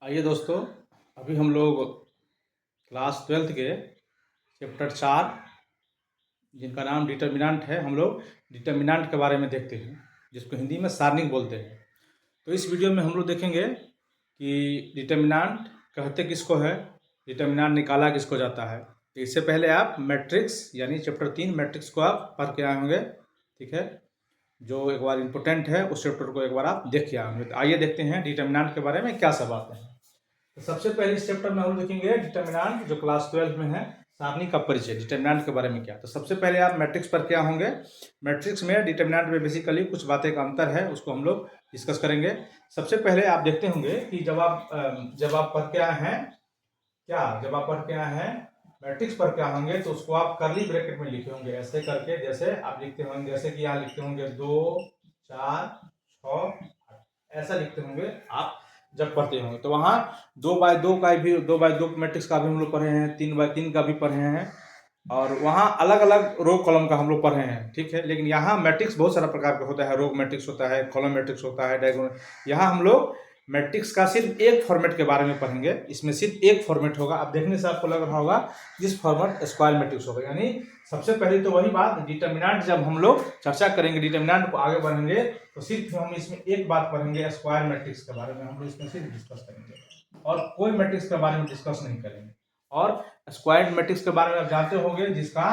आइए दोस्तों, अभी हम लोग क्लास 12th के चैप्टर 4 जिनका नाम डिटर्मिनेंट है, हम लोग डिटर्मिनेंट के बारे में देखते हैं, जिसको हिंदी में सारणिक बोलते हैं। तो इस वीडियो में हम लोग देखेंगे कि डिटर्मिनेंट कहते किसको है, डिटर्मिनेंट निकाला किसको जाता है। तो इससे पहले आप मैट्रिक्स यानी चैप्टर 3 मैट्रिक्स को आप पढ़ के आए होंगे, ठीक है। जो एक बार इम्पोर्टेंट है उस चैप्टर को एक बार आप देख के आए होंगे। तो आइए देखते हैं डिटर्मिनेंट के बारे में क्या सब आते हैं। तो सबसे पहले इस चैप्टर में हम देखेंगे डिटर्मिनेंट, जो क्लास 12 में है, सारणी का परिचय, डिटर्मिनेंट के बारे में क्या। तो सबसे पहले आप मैट्रिक्स पर क्या होंगे। मैट्रिक्स में डिटर्मिनेंट में बेसिकली कुछ बातें का अंतर है, उसको हम लोग डिस्कस करेंगे। सबसे पहले आप देखते होंगे कि जब आप पढ़ के आए हैं जब आप पढ़ के आए हैं मैट्रिक्स पर क्या होंगे, तो उसको आप करली ब्रैकेट में लिखे होंगे ऐसे करके, जैसे आप लिखते होंगे, जैसे कि यहाँ लिखते होंगे 2 4 6 8, ऐसा लिखते होंगे आप जब पढ़ते होंगे। तो वहाँ 2x2 का भी 2x2 मैट्रिक्स का भी हम लोग पढ़े हैं, 3x3 का भी पढ़े हैं, और वहाँ अलग अलग रो कॉलम का हम लोग पढ़े हैं, ठीक है। लेकिन यहाँ मैट्रिक्स बहुत सारा प्रकार का होता है, रो मैट्रिक्स होता है, कॉलम मैट्रिक्स होता है, डायगोनल। यहाँ हम लोग मैट्रिक्स का सिर्फ एक फॉर्मेट के बारे में पढ़ेंगे। इसमें सिर्फ एक फॉर्मेट होगा, अब देखने से आपको लग रहा होगा जिस फॉर्मेट स्क्वायर मैट्रिक्स होगा। यानी सबसे पहले तो वही बात, डिटर्मिनेंट जब हम लोग चर्चा करेंगे, डिटर्मिनेंट को आगे बढ़ेंगे, तो सिर्फ हम इसमें एक बात पढ़ेंगे, स्क्वायर मैट्रिक्स के बारे में हम लोग इसमें सिर्फ डिस्कस करेंगे, और कोई मैट्रिक्स के बारे में डिस्कस नहीं करेंगे। और स्क्वायर मैट्रिक्स के बारे में आप जानते होंगे, जिसका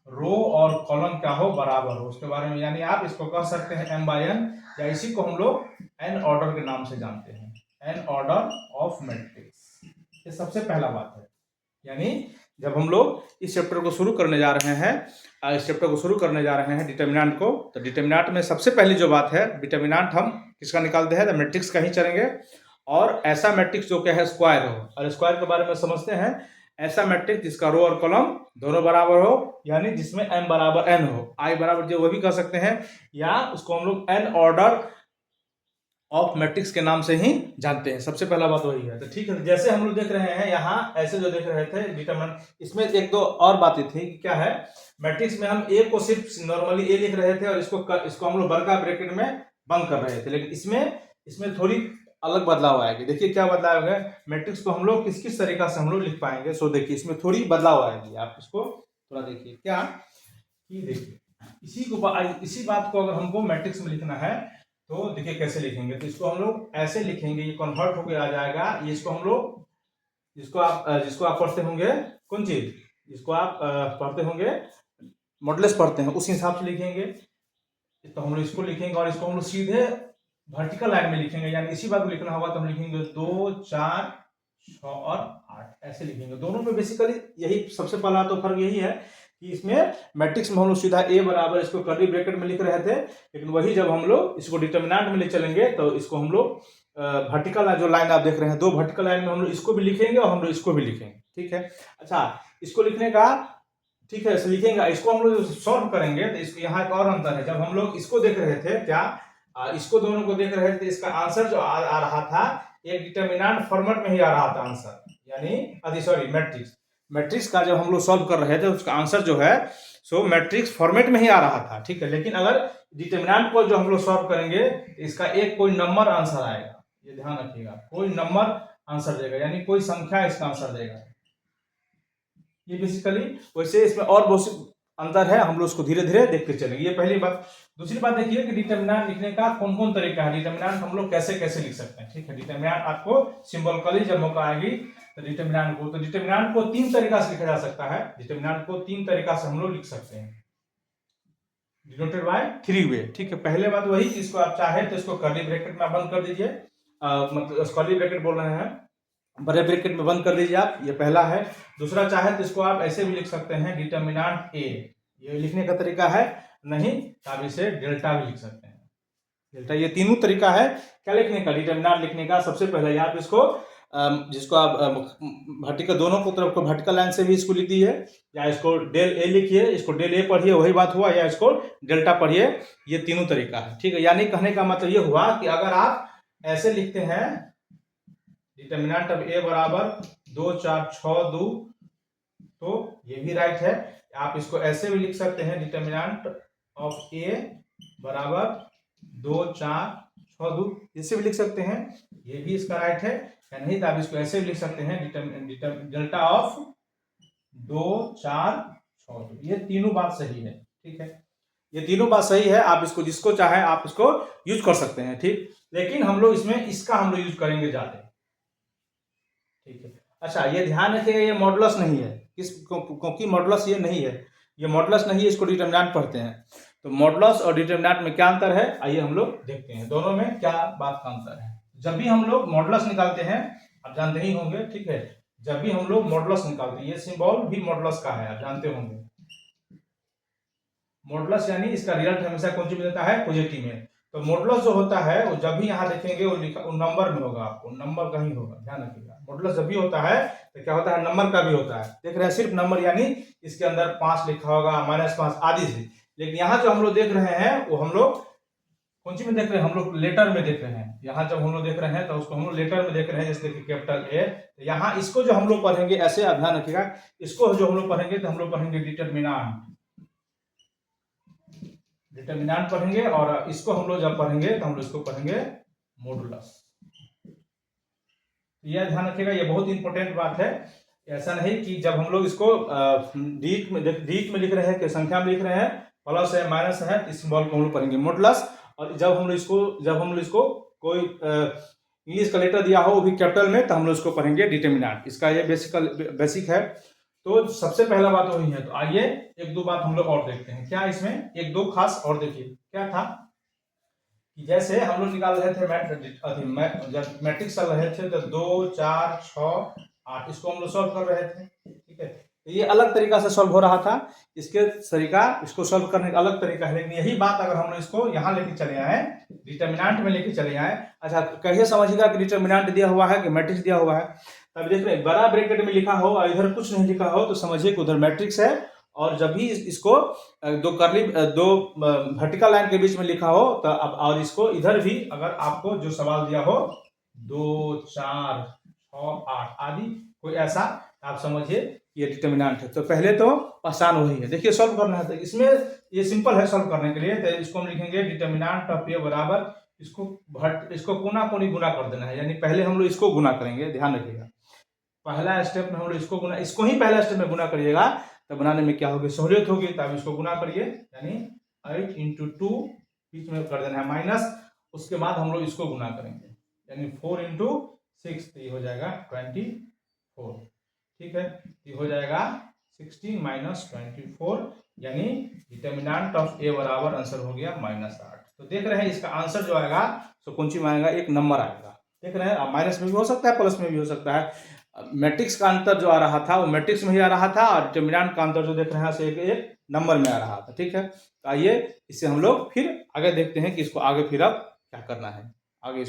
रो और कॉलम क्या हो, बराबर हो, उसके बारे में। यानी आप इसको कह सकते हैं m/n, या इसी को हम लोग n ऑर्डर के नाम से जानते हैं, n ऑर्डर ऑफ मैट्रिक्स। ये सबसे पहला बात है। यानी जब हम लोग इस चैप्टर को शुरू करने जा रहे हैं डिटर्मिनेंट को, तो डिटर्मिनेंट में सबसे पहली जो बात है, डिटर्मिनेंट हम किसका निकालते हैं, तो मैट्रिक्स का ही चलेंगे। और ऐसा मैट्रिक्स जो क्या है, स्क्वायर हो। और स्क्वायर के बारे में समझते हैं, ऐसा मैट्रिक्स जिसका रो और कॉलम दोनों बराबर हो, यानी जिसमें m बराबर n हो, i बराबर जो, वो भी कह सकते हैं, या उसको हम लोग n ऑर्डर ऑफ मैट्रिक्स के नाम से ही जानते हैं। सबसे पहला बात वही है। तो ठीक है, जैसे हम लोग देख रहे हैं यहाँ, ऐसे जो देख रहे थे डिटरमिनेंट, इसमें एक दो और बातें थी कि क्या है, मैट्रिक्स में हम ए को सिर्फ नॉर्मली ए लिख रहे थे, और इसको हम लोग बड़का ब्रैकेट में बंद कर रहे थे। लेकिन इसमें थोड़ी अलग बदलाव आएगी। देखिए क्या बदलाव है, मैट्रिक्स को हम लोग किस किस तरीका से हम लोग लिख पाएंगे। सो देखिए, इसमें थोड़ी बदलाव आएगी, आप इसको थोड़ा देखिए क्या, देखिए इसी बात को अगर हमको मैट्रिक्स में लिखना है, तो देखिए कैसे लिखेंगे। तो इसको हम लोग ऐसे लिखेंगे, ये कन्वर्ट होकर आ जाएगा। ये इसको हम लोग, जिसको आप पढ़ते होंगे, कौन चीज, जिसको आप पढ़ते होंगे, मॉडुलस पढ़ते हैं, उस हिसाब से लिखेंगे। तो हम लोग इसको लिखेंगे, और इसको हम लोग सीधे वर्टिकल लाइन में लिखेंगे। यानी इसी बात को लिखना होगा, तो हम लिखेंगे 2 4 6 और 8, ऐसे लिखेंगे। दोनों में बेसिकली यही सबसे पहला तो फर्क यही है कि इसमें मैट्रिक्स में हम लोग सीधा a बराबर इसको कर्ली ब्रैकेट में लिख रहे थे, लेकिन वही जब हम लोग इसको डिटर्मिनेंट में ले चलेंगे, तो इसको हम लोग वर्टिकल जो लाइन आप देख रहे हैं, दो वर्टिकल लाइन में हम लोग इसको भी लिखेंगे और हम लोग इसको भी लिखेंगे, ठीक है। अच्छा, इसको लिखने का, ठीक है, लिखेंगे, इसको हम लोग सॉल्व करेंगे। तो इसको यहाँ एक और अंतर है, जब हम लोग इसको देख रहे थे, क्या इसको दोनों को देख रहे थे, इसका आंसर जो आ रहा था, एक डिटर्मिनेंट फॉर्मेट में ही आ रहा था आंसर, यानी सॉरी मैट्रिक्स का जब हम लोग सॉल्व कर रहे थे, उसका आंसर जो है सो मैट्रिक्स फॉर्मेट में ही आ रहा था, ठीक है। लेकिन अगर डिटर्मिनेंट को जो हम लोग सॉल्व करेंगे, इसका एक कोई नंबर आंसर आएगा, ये ध्यान रखिएगा, कोई नंबर आंसर देगा, यानी कोई संख्या इसका आंसर देगा। ये बेसिकली, वैसे इसमें और बहुत सी अंतर है, हम लोग उसको धीरे धीरे देखते चलेंगे। ये पहली बात। दूसरी बात देखिए कि डिटर्मिनेंट लिखने का कौन कौन तरीका है, डिटर्मिनेंट हम लोग कैसे कैसे लिख सकते हैं, ठीक है। डिटर्मिनेंट आपको सिंबॉलिकली जब मौका आएगी, तो डिटर्मिनेंट को 3 तरीका से लिखा जा सकता है। डिटर्मिनेंट को 3 तरीका से हम लोग लिख सकते हैं, डिनोटेड बाय 3 वे, ठीक है। पहले बात वही कि इसको आप चाहे तो इसको कर्ली ब्रैकेट में बंद कर दीजिए, मतलब कर्ली ब्रैकेट बोल रहे हैं, बड़े ब्रैकेट में बंद कर दीजिए आप, ये पहला है। दूसरा चाहे तो इसको आप ऐसे भी लिख सकते हैं, डिटर्मिनेंट ए, ये लिखने का तरीका है। नहीं तो आप इसे डेल्टा भी लिख सकते हैं, डेल्टा। ये तीनों तरीका है क्या लिखने का, डिटर्मिनेंट लिखने का। सबसे पहले आप इसको जिसको आप वर्टिकल, दोनों को तरफ को वर्टिकल लाइन से भी इसको लिख दीजिए, या इसको डेल ए लिखिए, इसको डेल ए पढ़िए, वही बात हुआ, या इसको डेल्टा पढ़िए। ये तीनों तरीका है, ठीक है। यानी कहने का मतलब ये हुआ कि अगर आप ऐसे लिखते हैं, डिटर्मिनेंट ऑफ ए बराबर 2 4 6 2, तो ये भी राइट है। आप इसको ऐसे भी लिख सकते हैं, डिटर्मिनेंट ऑफ ए बराबर 2 4 6 2 इससे भी लिख सकते हैं, ये भी इसका राइट है। या नहीं तो आप इसको ऐसे भी लिख सकते हैं, डेल्टा ऑफ 2 4 6 2। ये तीनों बात सही है, ठीक है, ये तीनों बात सही है। आप इसको जिसको चाहे आप इसको यूज कर सकते हैं, ठीक। लेकिन हम लोग इसमें इसका हम लोग यूज करेंगे ज्यादा, ठीक है। अच्छा, ये ध्यान रखिएगा, ये मॉडुलस नहीं है, क्योंकि मॉडुलस ये नहीं है, ये मॉडुलस नहीं है, इसको डिटरमिनेंट पढ़ते हैं। तो मॉडुलस और डिटरमिनेंट में क्या अंतर है, आइए हम लोग देखते हैं दोनों में क्या बात का अंतर है। जब भी हम लोग मॉडुलस निकालते हैं, आप जानते ही होंगे, ठीक है, जब भी हम लोग मॉडुलस निकालते हैं, ये सिंबल भी मॉडुलस का है, आप जानते होंगे। मॉडुलस यानी इसका रिजल्ट हमेशा कौन सी में देता है, पॉजिटिव में। तो मॉडुलस जो होता है वो जब भी यहाँ देखेंगे वो नंबर में होगा, आपको नंबर का ही होगा, ध्यान रखिएगा। मॉडुलस जब भी होता है तो क्या होता है, नंबर का भी होता है। देख रहे हैं सिर्फ नंबर, यानी इसके अंदर 5 लिखा होगा, -5 आदि से। लेकिन यहाँ जो हम लोग देख रहे हैं वो हम लोग कौन सी में देख रहे हैं, हम लोग लेटर में देख रहे हैं। यहाँ जब हम लोग देख रहे हैं तो उसको हम लोग लेटर में देख रहे हैं, जैसे कि कैपिटल ए। तो यहाँ इसको जो हम लोग पढ़ेंगे ऐसे, ध्यान रखिएगा, इसको जो हम लोग पढ़ेंगे तो हम लोग पढ़ेंगे डिटरमिनेंट, डिटरमिनेंट पढ़ेंगे। और इसको हम लोग जब पढ़ेंगे तो हम लोग इसको पढ़ेंगे मॉडुलस। यह ध्यान रखिएगा, ये बहुत इंपॉर्टेंट बात है। ऐसा नहीं कि जब हम लोग इसको डीट में लिख रहे हैं कि संख्या में लिख रहे हैं, प्लस है माइनस है, इस सिंबल को हम लोग पढ़ेंगे मॉडुलस। और जब हम लोग इसको कोई इंग्लिश का लेटर दिया हो वो भी कैपिटल में, तो हम लोग इसको पढ़ेंगे डिटरमिनेंट। इसका ये बेसिक है। तो सबसे पहला बात वही है। तो आइए एक दो बात हम लोग और देखते हैं। क्या इसमें एक दो खास और देखिए, क्या था कि जैसे हम लोग निकाल रहे थे मैट्रिक्स चल रहे थे, तो 2 4 6 8 इसको हम लोग सॉल्व कर रहे थे, ठीक है। तो ये अलग तरीका से सॉल्व हो रहा था, इसके तरीका, इसको सॉल्व करने का अलग तरीका है। लेकिन यही बात अगर हम लोग इसको यहाँ लेके चले आए, डिटरमिनेंट में लेके चले आए, अच्छा कैसे समझिएगा कि डिटरमिनेंट दिया हुआ है कि मैट्रिक्स दिया हुआ है। तब देख रहे हैं बड़ा ब्रैकेट में लिखा हो और इधर कुछ नहीं लिखा हो, तो समझिए कि उधर मैट्रिक्स है। और जब भी इसको दो वर्टिकल लाइन के बीच में लिखा हो, तो अब और इसको इधर भी अगर आपको जो सवाल दिया हो 2 4 6 8 आदि कोई ऐसा, आप समझिए ये डिटरमिनेंट है। तो पहले तो आसान वही है, देखिए सॉल्व करना है। तो इसमें ये सिंपल है सॉल्व करने के लिए। तो इसको हम लिखेंगे डिटरमिनेंट ऑफ ए बराबर, इसको कोना कोनी गुना कर देना है, यानी पहले हम लोग इसको गुना करेंगे, ध्यान रखिएगा। पहला स्टेप में हम लोग इसको गुना, इसको ही पहला स्टेप में गुना करिएगा, तब बनाने में क्या होगी, सहूलियत होगी। तब इसको गुना करिए, यानी 8 × 2 बीच में कर देना है माइनस। उसके बाद हम लोग इसको गुना करेंगे, यानी 4 × 6, तो ये हो जाएगा 24, ठीक है। ये हो जाएगा 16 - 24, यानी डिटरमिनेंट ऑफ ए बराबर आंसर हो गया -8। तो देख रहे हैं इसका आंसर जो आएगा तो कौन सी में आएगा, एक नंबर आएगा। देख रहे हैं माइनस में भी हो सकता है, प्लस में भी हो सकता है। मैट्रिक्स का अंतर जो आ रहा था वो मैट्रिक्स में ही आ रहा था, और डिटरमिनेंट का अंतर जो देख रहे हैं से एक नंबर में आ रहा था, ठीक है। तो आइए इससे हम लोग फिर आगे देखते हैं कि इसको आगे फिर अब क्या करना है, आगे